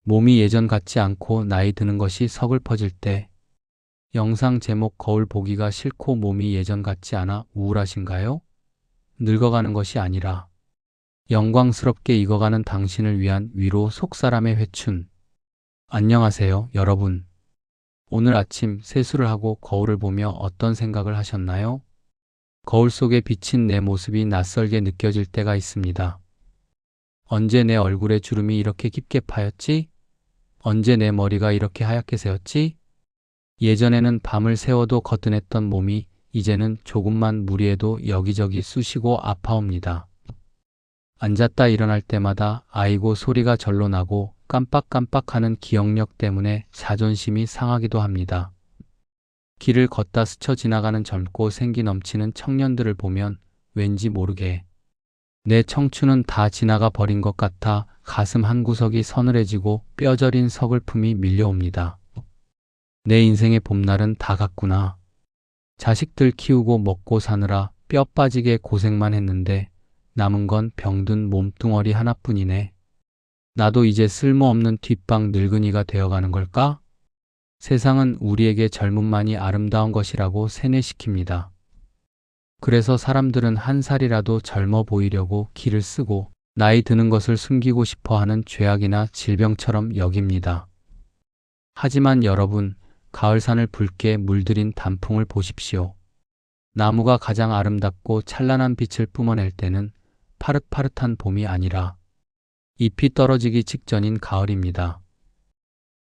몸이 예전 같지 않고 나이 드는 것이 서글퍼질 때. 영상 제목 거울 보기가 싫고 몸이 예전 같지 않아 우울하신가요? 늙어가는 것이 아니라 영광스럽게 익어가는 당신을 위한 위로 속사람의 회춘. 안녕하세요, 여러분. 오늘 아침 세수를 하고 거울을 보며 어떤 생각을 하셨나요? 거울 속에 비친 내 모습이 낯설게 느껴질 때가 있습니다. 언제 내 얼굴에 주름이 이렇게 깊게 파였지? 언제 내 머리가 이렇게 하얗게 새었지? 예전에는 밤을 새워도 거뜬했던 몸이 이제는 조금만 무리해도 여기저기 쑤시고 아파옵니다. 앉았다 일어날 때마다 아이고 소리가 절로 나고 깜빡깜빡하는 기억력 때문에 자존심이 상하기도 합니다. 길을 걷다 스쳐 지나가는 젊고 생기 넘치는 청년들을 보면 왠지 모르게 내 청춘은 다 지나가 버린 것 같아 가슴 한구석이 서늘해지고 뼈저린 서글픔이 밀려옵니다. 내 인생의 봄날은 다 갔구나. 자식들 키우고 먹고 사느라 뼈 빠지게 고생만 했는데 남은 건 병든 몸뚱어리 하나뿐이네. 나도 이제 쓸모없는 뒷방 늙은이가 되어가는 걸까? 세상은 우리에게 젊음만이 아름다운 것이라고 세뇌시킵니다. 그래서 사람들은 한 살이라도 젊어 보이려고 기를 쓰고 나이 드는 것을 숨기고 싶어하는 죄악이나 질병처럼 여깁니다. 하지만 여러분, 가을산을 붉게 물들인 단풍을 보십시오. 나무가 가장 아름답고 찬란한 빛을 뿜어낼 때는 파릇파릇한 봄이 아니라 잎이 떨어지기 직전인 가을입니다.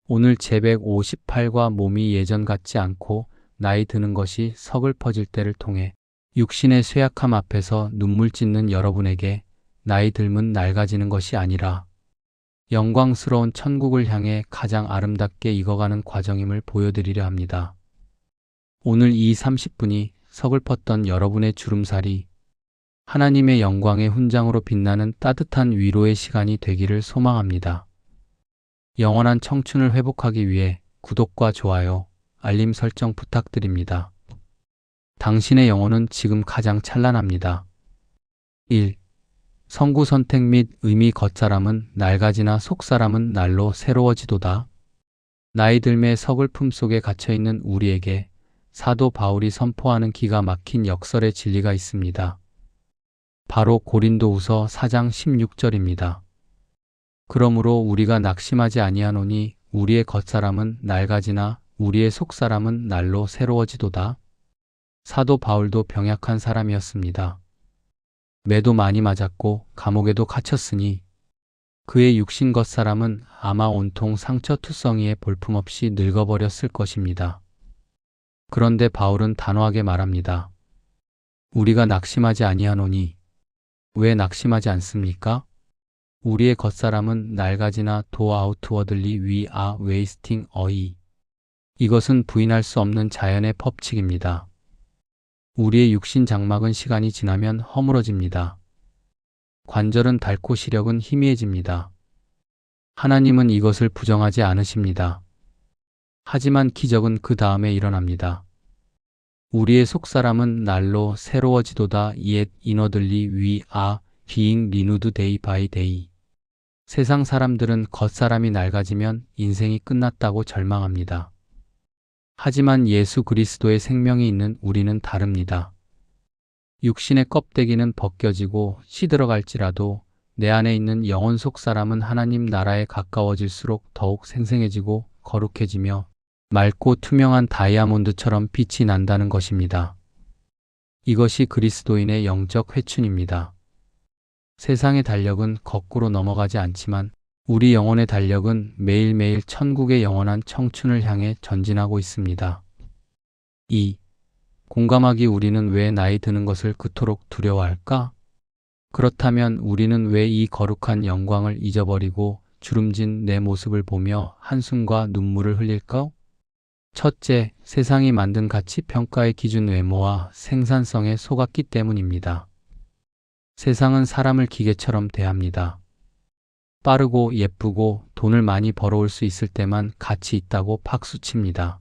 오늘 제158과 몸이 예전 같지 않고 나이 드는 것이 서글퍼질 때를 통해 육신의 쇠약함 앞에서 눈물 찢는 여러분에게 나이 들면 낡아지는 것이 아니라 영광스러운 천국을 향해 가장 아름답게 익어가는 과정임을 보여드리려 합니다. 오늘 이 30분이 서글펐던 여러분의 주름살이 하나님의 영광의 훈장으로 빛나는 따뜻한 위로의 시간이 되기를 소망합니다. 영원한 청춘을 회복하기 위해 구독과 좋아요, 알림 설정 부탁드립니다. 당신의 영혼은 지금 가장 찬란합니다. 1. 성구 선택 및 의미 겉사람은 낡아지나 속사람은 날로 새로워지도다. 나이 들매 서글픔 속에 갇혀있는 우리에게 사도 바울이 선포하는 기가 막힌 역설의 진리가 있습니다. 바로 고린도후서 4장 16절입니다. 그러므로 우리가 낙심하지 아니하노니 우리의 겉사람은 낡아지나 우리의 속사람은 날로 새로워지도다. 사도 바울도 병약한 사람이었습니다. 매도 많이 맞았고 감옥에도 갇혔으니 그의 육신 겉사람은 아마 온통 상처투성이에 볼품없이 늙어버렸을 것입니다. 그런데 바울은 단호하게 말합니다. 우리가 낙심하지 아니하노니. 왜 낙심하지 않습니까? 우리의 겉사람은 낡아지나 도 아웃워드리 위 아 웨이스팅 어이. 이것은 부인할 수 없는 자연의 법칙입니다. 우리의 육신 장막은 시간이 지나면 허물어집니다. 관절은 닳고 시력은 희미해집니다. 하나님은 이것을 부정하지 않으십니다. 하지만 기적은 그 다음에 일어납니다. 우리의 속사람은 날로 새로워지도다 옛 이너들리 위 아 being renewed day by day. 세상 사람들은 겉사람이 낡아지면 인생이 끝났다고 절망합니다. 하지만 예수 그리스도의 생명이 있는 우리는 다릅니다. 육신의 껍데기는 벗겨지고 시들어갈지라도 내 안에 있는 영혼 속 사람은 하나님 나라에 가까워질수록 더욱 생생해지고 거룩해지며 맑고 투명한 다이아몬드처럼 빛이 난다는 것입니다. 이것이 그리스도인의 영적 회춘입니다. 세상의 달력은 거꾸로 넘어가지 않지만 우리 영혼의 달력은 매일매일 천국의 영원한 청춘을 향해 전진하고 있습니다. 2. 공감하기 우리는 왜 나이 드는 것을 그토록 두려워할까? 그렇다면 우리는 왜 이 거룩한 영광을 잊어버리고 주름진 내 모습을 보며 한숨과 눈물을 흘릴까? 첫째, 세상이 만든 가치 평가의 기준 외모와 생산성에 속았기 때문입니다. 세상은 사람을 기계처럼 대합니다. 빠르고 예쁘고 돈을 많이 벌어올 수 있을 때만 가치 있다고 박수칩니다.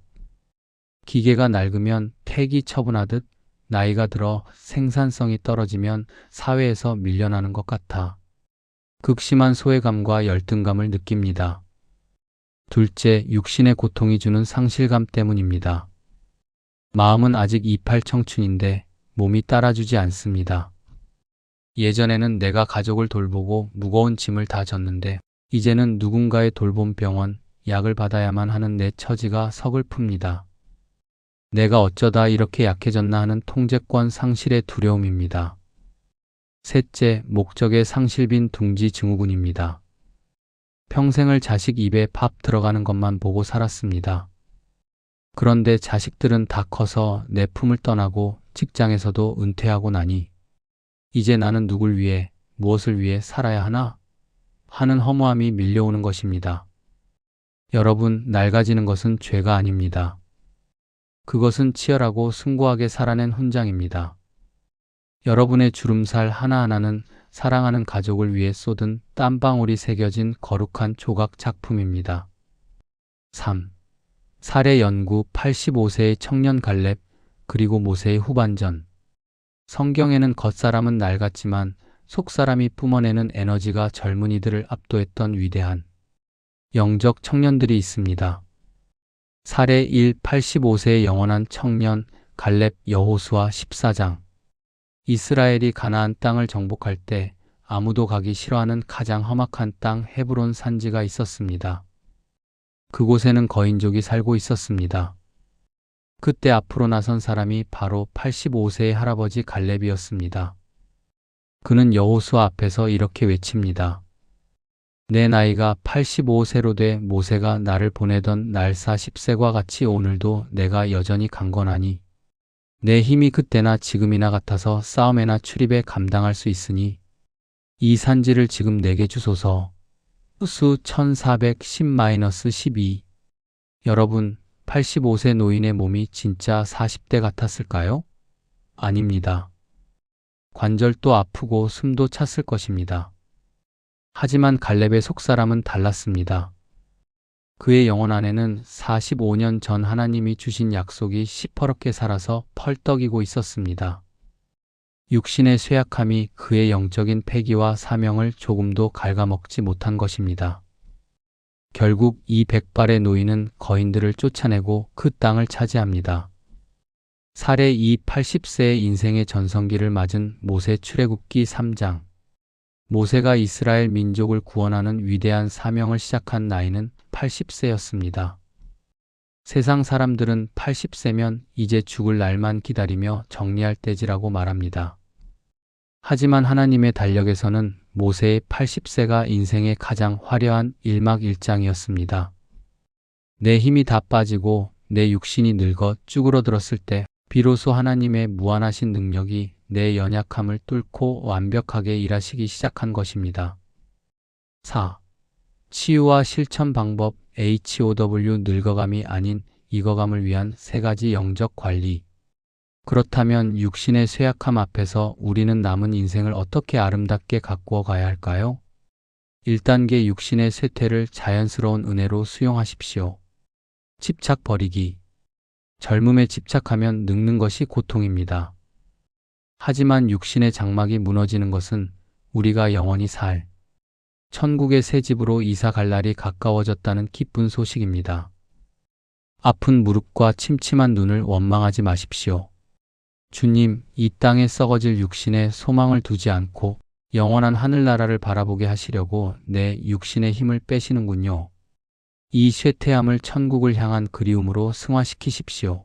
기계가 낡으면 폐기 처분하듯 나이가 들어 생산성이 떨어지면 사회에서 밀려나는 것 같아 극심한 소외감과 열등감을 느낍니다. 둘째, 육신의 고통이 주는 상실감 때문입니다. 마음은 아직 이팔 청춘인데 몸이 따라주지 않습니다. 예전에는 내가 가족을 돌보고 무거운 짐을 다 졌는데 이제는 누군가의 돌봄 병원, 약을 받아야만 하는 내 처지가 서글픕니다. 내가 어쩌다 이렇게 약해졌나 하는 통제권 상실의 두려움입니다. 셋째, 목적의 상실빈 둥지 증후군입니다. 평생을 자식 입에 밥 들어가는 것만 보고 살았습니다. 그런데 자식들은 다 커서 내 품을 떠나고 직장에서도 은퇴하고 나니 이제 나는 누굴 위해, 무엇을 위해 살아야 하나? 하는 허무함이 밀려오는 것입니다. 여러분, 낡아지는 것은 죄가 아닙니다. 그것은 치열하고 숭고하게 살아낸 훈장입니다. 여러분의 주름살 하나하나는 사랑하는 가족을 위해 쏟은 땀방울이 새겨진 거룩한 조각 작품입니다. 3. 사례 연구 85세의 청년 갈렙 그리고 모세의 후반전. 성경에는 겉사람은 낡았지만 속사람이 뿜어내는 에너지가 젊은이들을 압도했던 위대한 영적 청년들이 있습니다. 사례 1. 85세의 영원한 청년 갈렙 여호수아 14장. 이스라엘이 가나안 땅을 정복할 때 아무도 가기 싫어하는 가장 험악한 땅 헤브론 산지가 있었습니다. 그곳에는 거인족이 살고 있었습니다. 그때 앞으로 나선 사람이 바로 85세의 할아버지 갈렙이었습니다. 그는 여호수아 앞에서 이렇게 외칩니다. 내 나이가 85세로 돼 모세가 나를 보내던 날사 10세과 같이 오늘도 내가 여전히 강건하니 내 힘이 그때나 지금이나 같아서 싸움에나 출입에 감당할 수 있으니 이 산지를 지금 내게 주소서. 수 1410-12. 여러분, 85세 노인의 몸이 진짜 40대 같았을까요? 아닙니다. 관절도 아프고 숨도 찼을 것입니다. 하지만 갈렙의 속사람은 달랐습니다. 그의 영혼 안에는 45년 전 하나님이 주신 약속이 시퍼렇게 살아서 펄떡이고 있었습니다. 육신의 쇠약함이 그의 영적인 패기와 사명을 조금도 갉아먹지 못한 것입니다. 결국 이 백발의 노인은 거인들을 쫓아내고 그 땅을 차지합니다. 사례 2. 80세의 인생의 전성기를 맞은 모세 출애굽기 3장. 모세가 이스라엘 민족을 구원하는 위대한 사명을 시작한 나이는 80세였습니다. 세상 사람들은 80세면 이제 죽을 날만 기다리며 정리할 때지라고 말합니다. 하지만 하나님의 달력에서는 모세의 80세가 인생의 가장 화려한 일막일장이었습니다. 내 힘이 다 빠지고 내 육신이 늙어 쭈그러들었을 때 비로소 하나님의 무한하신 능력이 내 연약함을 뚫고 완벽하게 일하시기 시작한 것입니다. 4. 치유와 실천 방법 HOW 늙어감이 아닌 익어감을 위한 3가지 영적 관리. 그렇다면 육신의 쇠약함 앞에서 우리는 남은 인생을 어떻게 아름답게 가꾸어 가야 할까요? 1단계 육신의 쇠퇴를 자연스러운 은혜로 수용하십시오. 집착 버리기. 젊음에 집착하면 늙는 것이 고통입니다. 하지만 육신의 장막이 무너지는 것은 우리가 영원히 살 천국의 새 집으로 이사 갈 날이 가까워졌다는 기쁜 소식입니다. 아픈 무릎과 침침한 눈을 원망하지 마십시오. 주님, 이 땅에 썩어질 육신에 소망을 두지 않고 영원한 하늘나라를 바라보게 하시려고 내 육신의 힘을 빼시는군요. 이 쇠퇴함을 천국을 향한 그리움으로 승화시키십시오.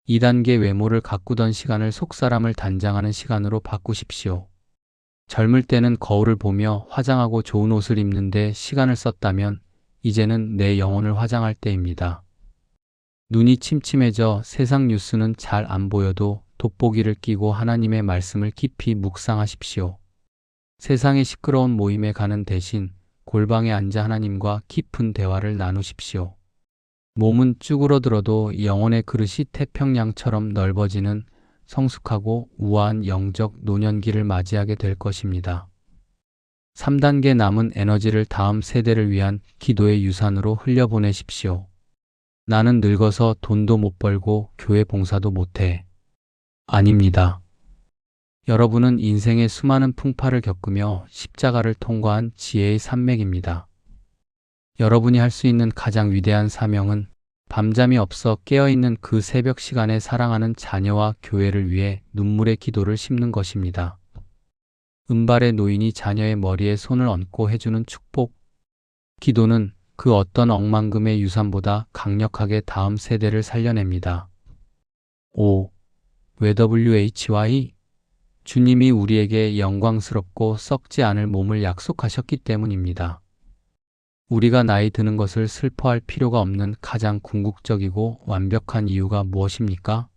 2단계 외모를 가꾸던 시간을 속사람을 단장하는 시간으로 바꾸십시오. 젊을 때는 거울을 보며 화장하고 좋은 옷을 입는데 시간을 썼다면 이제는 내 영혼을 화장할 때입니다. 눈이 침침해져 세상 뉴스는 잘 안 보여도 돋보기를 끼고 하나님의 말씀을 깊이 묵상하십시오. 세상의 시끄러운 모임에 가는 대신 골방에 앉아 하나님과 깊은 대화를 나누십시오. 몸은 쭈그러들어도 영혼의 그릇이 태평양처럼 넓어지는 성숙하고 우아한 영적 노년기를 맞이하게 될 것입니다. 3단계 남은 에너지를 다음 세대를 위한 기도의 유산으로 흘려보내십시오. 나는 늙어서 돈도 못 벌고 교회 봉사도 못해. 아닙니다. 여러분은 인생의 수많은 풍파를 겪으며 십자가를 통과한 지혜의 산맥입니다. 여러분이 할 수 있는 가장 위대한 사명은 밤잠이 없어 깨어있는 그 새벽 시간에 사랑하는 자녀와 교회를 위해 눈물의 기도를 심는 것입니다. 은발의 노인이 자녀의 머리에 손을 얹고 해주는 축복. 기도는 그 어떤 억만금의 유산보다 강력하게 다음 세대를 살려냅니다. 5. WHY 주님이 우리에게 영광스럽고 썩지 않을 몸을 약속하셨기 때문입니다. 우리가 나이 드는 것을 슬퍼할 필요가 없는 가장 궁극적이고 완벽한 이유가 무엇입니까?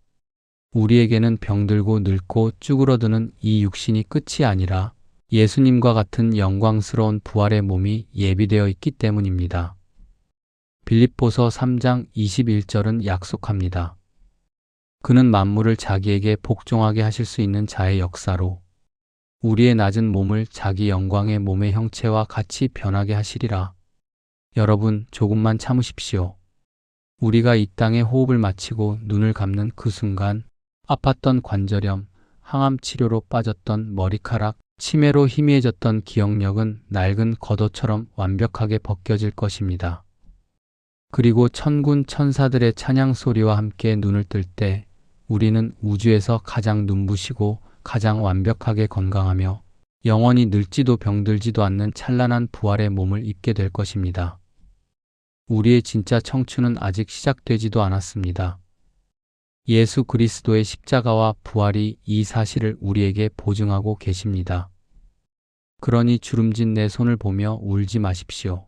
우리에게는 병들고 늙고 쭈그러드는 이 육신이 끝이 아니라 예수님과 같은 영광스러운 부활의 몸이 예비되어 있기 때문입니다. 빌립보서 3장 21절은 약속합니다. 그는 만물을 자기에게 복종하게 하실 수 있는 자의 역사로 우리의 낮은 몸을 자기 영광의 몸의 형체와 같이 변하게 하시리라. 여러분, 조금만 참으십시오. 우리가 이 땅에 호흡을 마치고 눈을 감는 그 순간 아팠던 관절염, 항암 치료로 빠졌던 머리카락, 치매로 희미해졌던 기억력은 낡은 겉옷처럼 완벽하게 벗겨질 것입니다. 그리고 천군 천사들의 찬양 소리와 함께 눈을 뜰 때 우리는 우주에서 가장 눈부시고 가장 완벽하게 건강하며 영원히 늙지도 병들지도 않는 찬란한 부활의 몸을 입게 될 것입니다. 우리의 진짜 청춘은 아직 시작되지도 않았습니다. 예수 그리스도의 십자가와 부활이 이 사실을 우리에게 보증하고 계십니다. 그러니 주름진 내 손을 보며 울지 마십시오.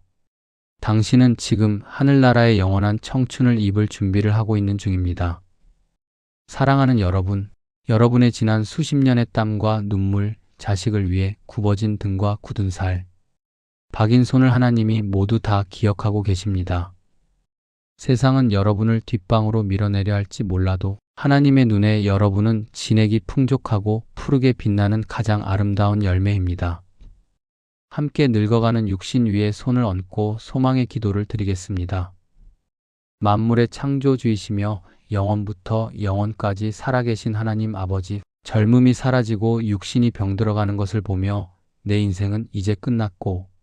당신은 지금 하늘나라의 영원한 청춘을 입을 준비를 하고 있는 중입니다. 사랑하는 여러분, 여러분의 지난 수십 년의 땀과 눈물, 자식을 위해 굽어진 등과 굳은 살, 박인 손을 하나님이 모두 다 기억하고 계십니다. 세상은 여러분을 뒷방으로 밀어내려 할지 몰라도 하나님의 눈에 여러분은 진액이 풍족하고 푸르게 빛나는 가장 아름다운 열매입니다. 함께 늙어가는 육신 위에 손을 얹고 소망의 기도를 드리겠습니다. 만물의 창조주이시며 영원부터 영원까지 살아계신 하나님 아버지, 젊음이 사라지고 육신이 병들어가는 것을 보며 내 인생은 이제 끝났고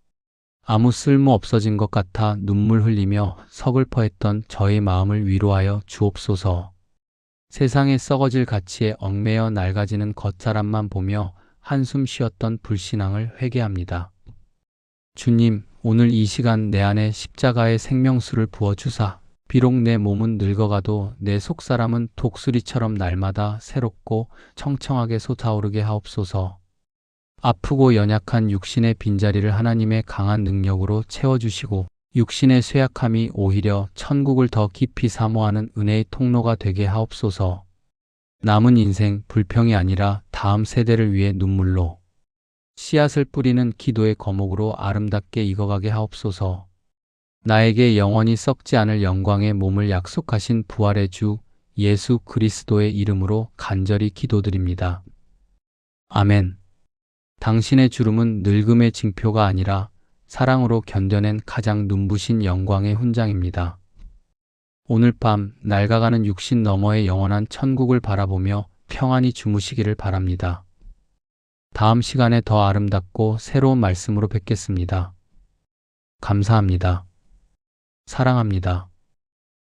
아무 쓸모 없어진 것 같아 눈물 흘리며 서글퍼했던 저의 마음을 위로하여 주옵소서. 세상의 썩어질 가치에 얽매여 낡아지는 겉사람만 보며 한숨 쉬었던 불신앙을 회개합니다. 주님, 오늘 이 시간 내 안에 십자가의 생명수를 부어주사 비록 내 몸은 늙어가도 내 속사람은 독수리처럼 날마다 새롭고 청청하게 솟아오르게 하옵소서. 아프고 연약한 육신의 빈자리를 하나님의 강한 능력으로 채워주시고 육신의 쇠약함이 오히려 천국을 더 깊이 사모하는 은혜의 통로가 되게 하옵소서. 남은 인생 불평이 아니라 다음 세대를 위해 눈물로 씨앗을 뿌리는 기도의 거목으로 아름답게 익어가게 하옵소서. 나에게 영원히 썩지 않을 영광의 몸을 약속하신 부활의 주 예수 그리스도의 이름으로 간절히 기도드립니다. 아멘. 당신의 주름은 늙음의 징표가 아니라 사랑으로 견뎌낸 가장 눈부신 영광의 훈장입니다. 오늘 밤 낡아가는 육신 너머의 영원한 천국을 바라보며 평안히 주무시기를 바랍니다. 다음 시간에 더 아름답고 새로운 말씀으로 뵙겠습니다. 감사합니다. 사랑합니다.